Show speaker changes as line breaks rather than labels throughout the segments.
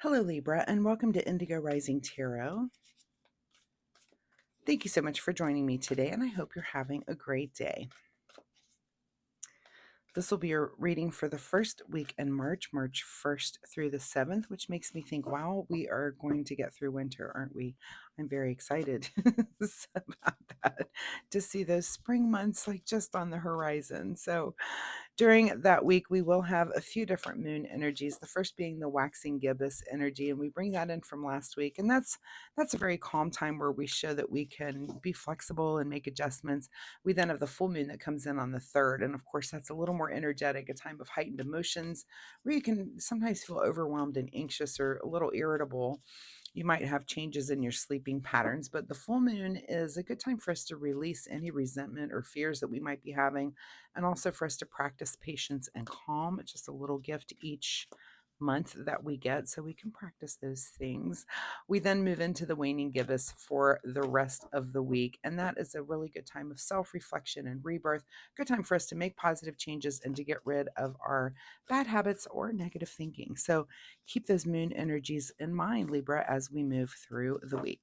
Hello, Libra, and welcome to Indigo Rising Tarot. Thank you so much for joining me today, and I hope you're having a great day. This will be your reading for the first week in March, March 1st through the 7th, which makes me think, wow, we are going to get through winter, aren't we? I'm very excited about that, to see those spring months like just on the horizon. So during that week, we will have a few different moon energies. The first being the waxing gibbous energy, and we bring that in from last week. And that's a very calm time where we show that we can be flexible and make adjustments. We then have the full moon that comes in on the 3rd. And of course, that's a little more energetic, a time of heightened emotions where you can sometimes feel overwhelmed and anxious or a little irritable. You might have changes in your sleeping patterns, but the full moon is a good time for us to release any resentment or fears that we might be having, and also for us to practice patience and calm. It's just a little gift each month that we get, so we can practice those things. We then move into the waning gibbous for the rest of the week, and that is a really good time of self-reflection and rebirth. Good time for us to make positive changes and to get rid of our bad habits or negative thinking. So keep those moon energies in mind, Libra, as we move through the week.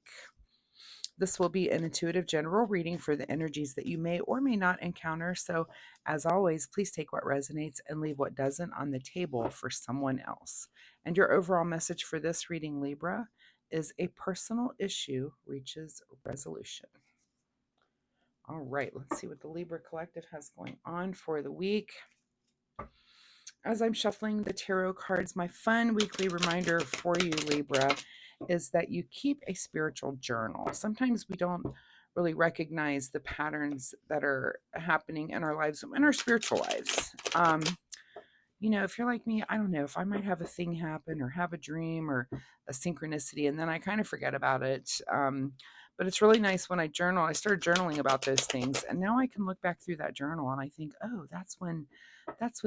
This will be an intuitive general reading for the energies that you may or may not encounter. So, as always, please take what resonates and leave what doesn't on the table for someone else. And your overall message for this reading, Libra, is a personal issue reaches resolution. All right, let's see what the Libra Collective has going on for the week. As I'm shuffling the tarot cards, my fun weekly reminder for you, Libra, is that you keep a spiritual journal. Sometimes we don't really recognize the patterns that are happening in our lives, in our spiritual lives. If you're like me, I don't know if I might have a thing happen or have a dream or a synchronicity, and then I kind of forget about it. But it's really nice when I journal. I started journaling about those things, and now I can look back through that journal and I think, oh, that's when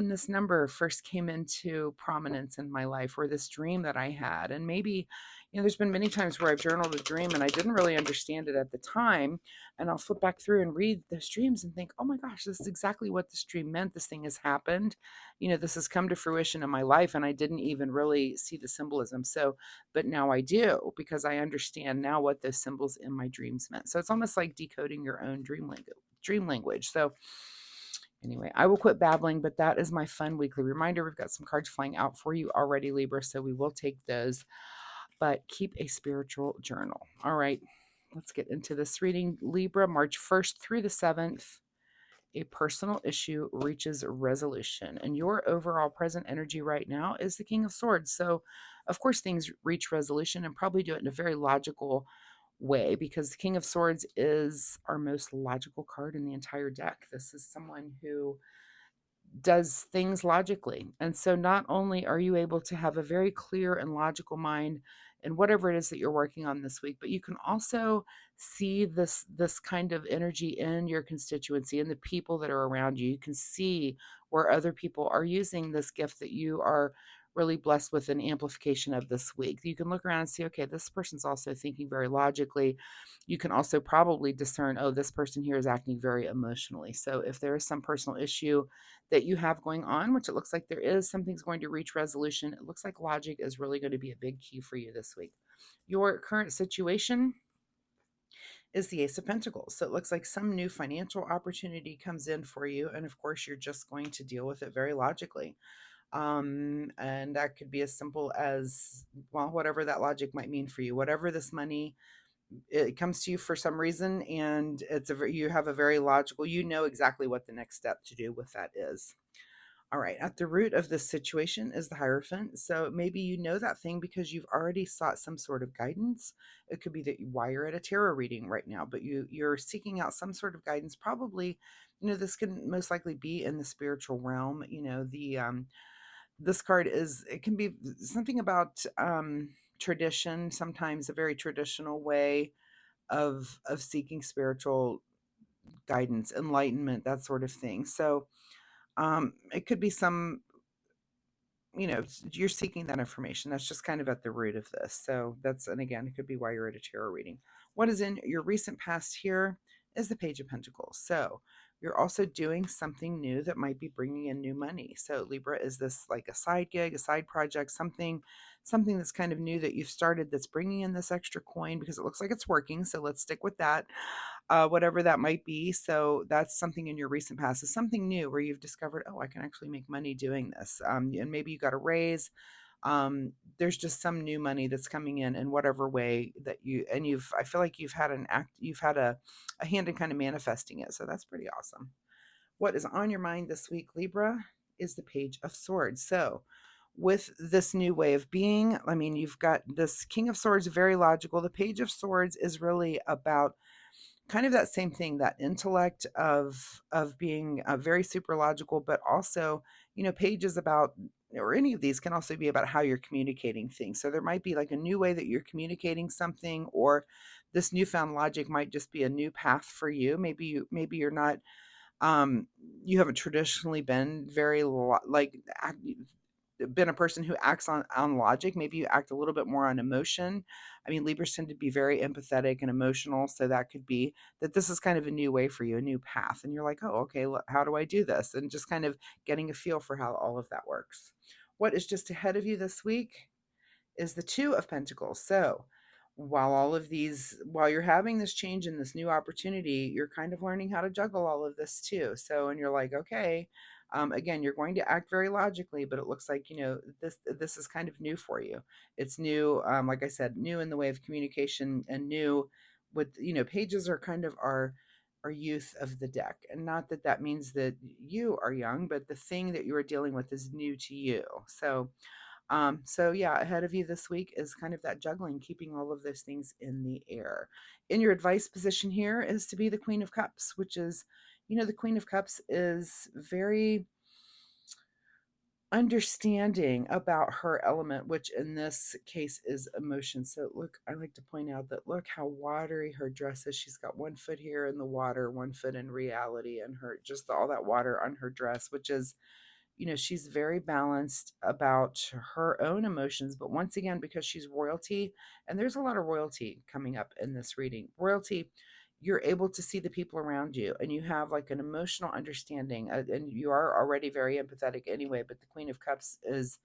this number first came into prominence in my life, or this dream that I had. And maybe, there's been many times where I've journaled a dream and I didn't really understand it at the time. And I'll flip back through and read those dreams and think, oh my gosh, this is exactly what this dream meant. This thing has happened. This has come to fruition in my life, and I didn't even really see the symbolism. So, but now I do, because I understand now what those symbols in my dreams meant. So it's almost like decoding your own dream language. So anyway, I will quit babbling, but that is my fun weekly reminder. We've got some cards flying out for you already, Libra, so we will take those, but keep a spiritual journal. All right, let's get into this reading. Libra, March 1st through the 7th. A personal issue reaches resolution, and your overall present energy right now is the King of Swords. So, of course, things reach resolution, and probably do it in a very logical way, because the King of Swords is our most logical card in the entire deck. This is someone who does things logically. And so not only are you able to have a very clear and logical mind in whatever it is that you're working on this week, but you can also see this kind of energy in your constituency and the people that are around you. You can see where other people are using this gift that you are really blessed with, an amplification of this week. You can look around and see, okay, this person's also thinking very logically. You can also probably discern, oh, this person here is acting very emotionally. So if there is some personal issue that you have going on, which it looks like there is, something's going to reach resolution. It looks like logic is really going to be a big key for you this week. Your current situation is the Ace of Pentacles. So it looks like some new financial opportunity comes in for you. And of course, you're just going to deal with it very logically. And that could be as simple as, well, whatever that logic might mean for you. Whatever this money, it comes to you for some reason, and you have a very logical, you know exactly what the next step to do with that is. All right, at the root of this situation is the Hierophant. So maybe you know that thing because you've already sought some sort of guidance. It could be that why you're at a tarot reading right now, but you're seeking out some sort of guidance. Probably, this can most likely be in the spiritual realm. This card it can be something about tradition, sometimes a very traditional way of seeking spiritual guidance, enlightenment, that sort of thing. So it could be you're seeking that information. That's just kind of at the root of this. So and again, it could be why you're at a tarot reading. What is in your recent past here is the Page of Pentacles. So you're also doing something new that might be bringing in new money. So Libra, is this like a side gig, a side project, something that's kind of new that you've started that's bringing in this extra coin, because it looks like it's working. So let's stick with that, whatever that might be. So that's something in your recent past, is something new where you've discovered, oh, I can actually make money doing this. And maybe you got a raise. There's just some new money that's coming in whatever way that I feel like you've had a hand in kind of manifesting it. So that's pretty awesome. What is on your mind this week, Libra, is the Page of Swords. So with this new way of being, I mean, you've got this King of Swords, very logical. The Page of Swords is really about kind of that same thing, that intellect of being very super logical, but also, pages about, or any of these can also be about how you're communicating things. So there might be like a new way that you're communicating something, or this newfound logic might just be a new path for you. Maybe you're not, um you haven't traditionally been very been a person who acts on logic. Maybe you act a little bit more on emotion. I mean, Libras tend to be very empathetic and emotional, so that could be that this is kind of a new way for you, a new path, and you're like, oh, okay, how do I do this? And just kind of getting a feel for how all of that works. What is just ahead of you this week is the Two of Pentacles. So while you're having this change and this new opportunity, you're kind of learning how to juggle all of this too. So, and you're like, okay, again, you're going to act very logically, but it looks like, this is kind of new for you. It's new, like I said, new in the way of communication, and new with, pages are kind of our youth of the deck. And not that that means that you are young, but the thing that you are dealing with is new to you. So yeah, ahead of you this week is kind of that juggling, keeping all of those things in the air. In your advice position here is to be the Queen of Cups, which is, the Queen of Cups is very understanding about her element, which in this case is emotion. So look, I like to point out that look how watery her dress is. She's got one foot here in the water, one foot in reality, and her just all that water on her dress, which is, she's very balanced about her own emotions. But once again, because she's royalty, and there's a lot of royalty coming up in this reading, royalty, you're able to see the people around you, and you have like an emotional understanding, and you are already very empathetic anyway. But the Queen of Cups is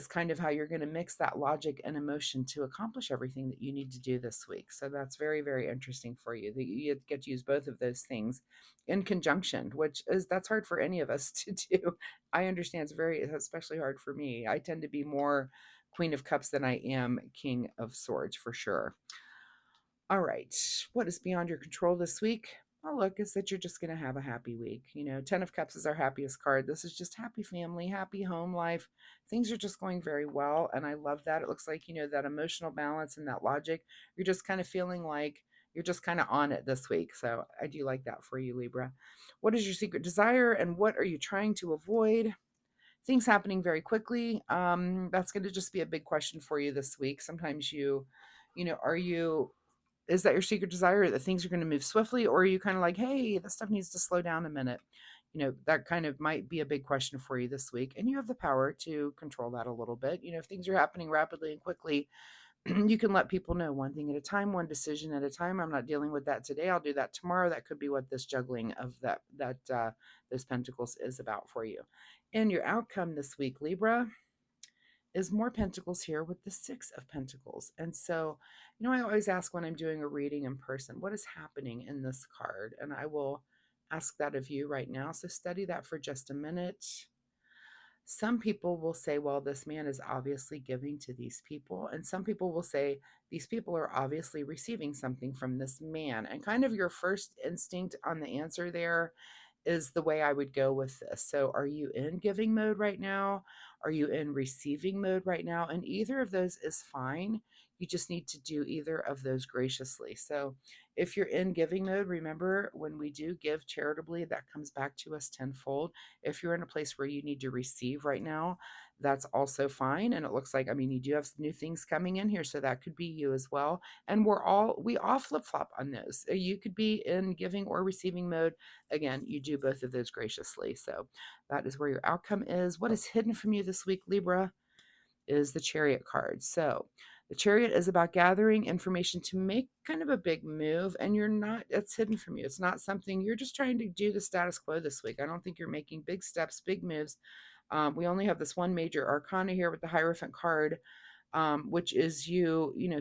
kind of how you're going to mix that logic and emotion to accomplish everything that you need to do this week. So that's very, very interesting for you, that you get to use both of those things in conjunction, which is, that's hard for any of us to do. I understand it's especially hard for me. I tend to be more Queen of Cups than I am King of Swords, for sure. All right. What is beyond your control this week? Oh, look, is that you're just going to have a happy week. 10 of Cups is our happiest card. This is just happy family, happy home life. Things are just going very well. And I love that. It looks like, that emotional balance and that logic, you're just kind of feeling like you're just kind of on it this week. So I do like that for you, Libra. What is your secret desire, and what are you trying to avoid? Things happening very quickly. That's going to just be a big question for you this week. Sometimes are you, is that your secret desire, that things are going to move swiftly, or are you kind of like, hey, this stuff needs to slow down a minute? That kind of might be a big question for you this week, and you have the power to control that a little bit. If things are happening rapidly and quickly, you can let people know, one thing at a time, one decision at a time. I'm not dealing with that today, I'll do that tomorrow. That could be what this juggling of those pentacles is about for you. And your outcome this week, Libra, is more pentacles here with the Six of Pentacles. And so, I always ask when I'm doing a reading in person, what is happening in this card? And I will ask that of you right now. So study that for just a minute. Some people will say, well, this man is obviously giving to these people. And some people will say, these people are obviously receiving something from this man. And kind of your first instinct on the answer there is the way I would go with this. So are you in giving mode right now? Are you in receiving mode right now? And either of those is fine. You just need to do either of those graciously. So if you're in giving mode, remember, when we do give charitably, that comes back to us tenfold. If you're in a place where you need to receive right now, that's also fine. And it looks like, I mean, you do have new things coming in here, so that could be you as well. And we all flip-flop on those. You could be in giving or receiving mode. Again, you do both of those graciously. So that is where your outcome is. What is hidden from you this week, Libra, is the Chariot card. So The Chariot is about gathering information to make kind of a big move, and it's hidden from you. It's not something you're just trying to do the status quo this week. I don't think you're making big steps, big moves. We only have this one major arcana here with the Hierophant card, which is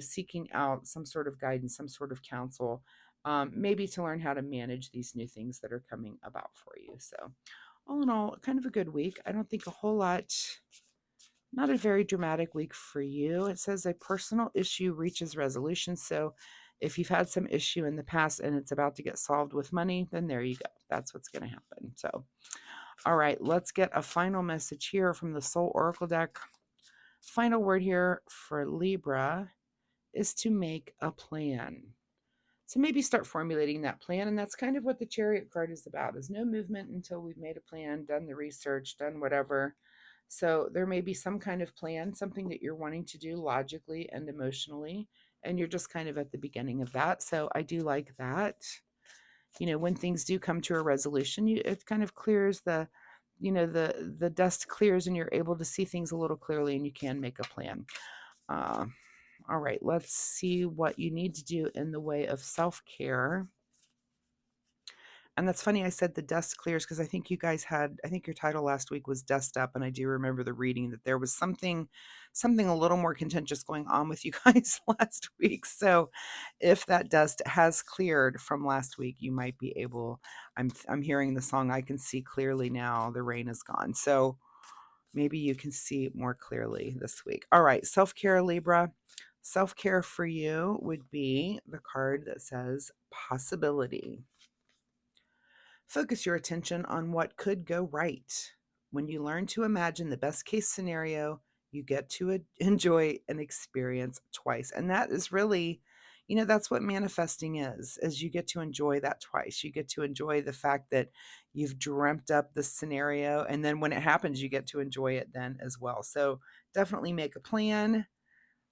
seeking out some sort of guidance, some sort of counsel, maybe to learn how to manage these new things that are coming about for you. So, all in all, kind of a good week. I don't think a whole lot, not a very dramatic week for you. It says a personal issue reaches resolution. So, if you've had some issue in the past and it's about to get solved with money, then there you go. That's what's going to happen. So, all right, let's get a final message here from the Soul Oracle deck. Final word here for Libra is to make a plan. So maybe start formulating that plan. And that's kind of what the Chariot card is about, is no movement until we've made a plan, done the research, done whatever. So there may be some kind of plan, something that you're wanting to do logically and emotionally, and you're just kind of at the beginning of that. So I do like that. When things do come to a resolution, it kind of clears the dust clears and you're able to see things a little clearly and you can make a plan. All right, let's see what you need to do in the way of self-care. And that's funny I said the dust clears, because I think your title last week was Dust Up, and I do remember the reading that there was something a little more contentious going on with you guys last week. So if that dust has cleared from last week, you might be able, I'm hearing the song I Can See Clearly Now, the rain is gone. So maybe you can see more clearly this week. All right, self-care, Libra. Self-care for you would be the card that says possibility. Focus your attention on what could go right. When you learn to imagine the best case scenario, you get to enjoy an experience twice. And that is really, that's what manifesting is you get to enjoy that twice. You get to enjoy the fact that you've dreamt up the scenario. And then when it happens, you get to enjoy it then as well. So definitely make a plan.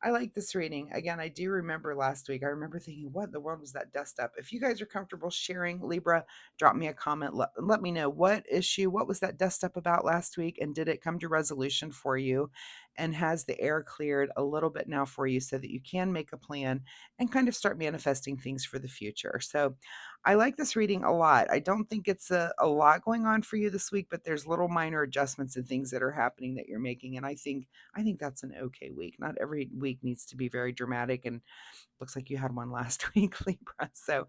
I like this reading. Again, I do remember last week. I remember thinking, what in the world was that dust up? If you guys are comfortable sharing, Libra, drop me a comment. Let me know what was that dust up about last week? And did it come to resolution for you? And has the air cleared a little bit now for you so that you can make a plan and kind of start manifesting things for the future? So I like this reading a lot. I don't think it's a lot going on for you this week, but there's little minor adjustments and things that are happening that you're making. And I think that's an okay week. Not every week needs to be very dramatic, and looks like you had one last week, Libra. So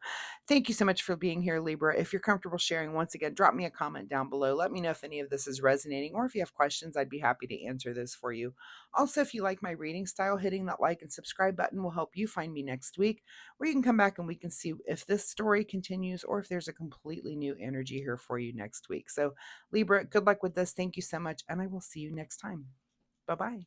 thank you so much for being here, Libra. If you're comfortable sharing, once again, drop me a comment down below. Let me know if any of this is resonating, or if you have questions, I'd be happy to answer those for you. Also, if you like my reading style, hitting that like and subscribe button will help you find me next week, where you can come back and we can see if this story continues or if there's a completely new energy here for you next week. So Libra, good luck with this. Thank you so much, and I will see you next time. Bye-bye.